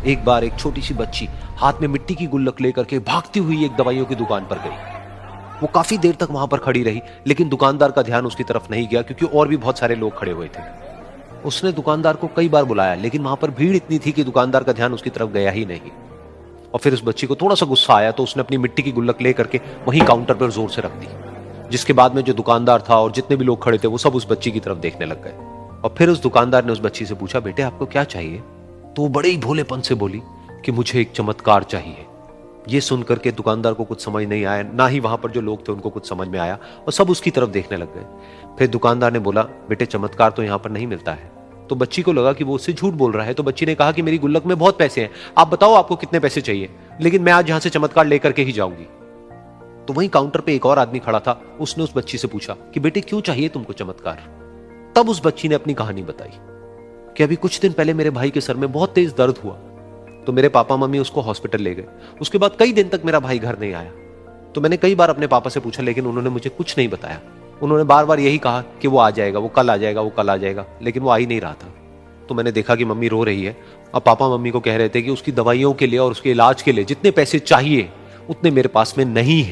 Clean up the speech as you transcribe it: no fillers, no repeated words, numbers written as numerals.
एक बार एक छोटी सी बच्ची हाथ में मिट्टी की गुल्लक लेकर के भागती हुई एक दवाइयों की दुकान पर गई। वो काफी देर तक वहां पर खड़ी रही, लेकिन दुकानदार का ध्यान उसकी तरफ नहीं गया क्योंकि और भी बहुत सारे लोग खड़े हुए थे। उसने दुकानदार को कई बार बुलाया, लेकिन वहां पर भीड़ इतनी थी कि दुकानदार का ध्यान उसकी तरफ गया ही नहीं। और फिर उस बच्ची को थोड़ा सा गुस्सा आया तो उसने अपनी मिट्टी की गुल्लक लेकर के वहीं काउंटर पर जोर से रख दी, जिसके बाद में जो दुकानदार था और जितने भी लोग खड़े थे वो सब उस बच्ची की तरफ देखने लग गए। और फिर उस दुकानदार ने उस बच्ची से पूछा, बेटे आपको क्या चाहिए? तो वो बड़े ही भोलेपन से बोली कि मुझे एक चमत्कार चाहिए। ये सुनकर के दुकानदार को कुछ समझ नहीं आया, ना ही वहां पर जो लोग थे उनको कुछ समझ में आया, और सब उसकी तरफ देखने लग गए। फिर दुकानदार ने बोला, बेटे चमत्कार तो यहां पर नहीं मिलता है। तो बच्ची को लगा कि वो उससे झूठ बोल रहा है, तो बच्ची ने कहा कि मेरी गुल्लक में बहुत पैसे हैं, आप बताओ आपको कितने पैसे चाहिए, लेकिन मैं आज यहां से चमत्कार लेकर के ही जाऊंगी। तो वहीं काउंटर पे एक और आदमी खड़ा था, उसने उस बच्ची से पूछा कि बेटे क्यों चाहिए तुमको चमत्कार? तब उस बच्ची ने अपनी कहानी बताई कि अभी कुछ दिन पहले मेरे भाई के सर में बहुत तेज दर्द हुआ, तो मेरे पापा मम्मी उसको हॉस्पिटल ले गए। उसके बाद कई दिन तक मेरा भाई घर नहीं आया। तो मैंने कई बार अपने पापा से पूछा, लेकिन उन्होंने मुझे कुछ नहीं बताया। उन्होंने बार बार यही कहा कि वो आ जाएगा, वो कल आ जाएगा, वो कल आ जाएगा, लेकिन वो आ ही नहीं रहा था। तो मैंने देखा कि मम्मी रो रही है, और पापा मम्मी को कह रहे थे कि उसकी दवाइयों के लिए और उसके इलाज के लिए जितने पैसे चाहिए उतने मेरे पास में नहीं है।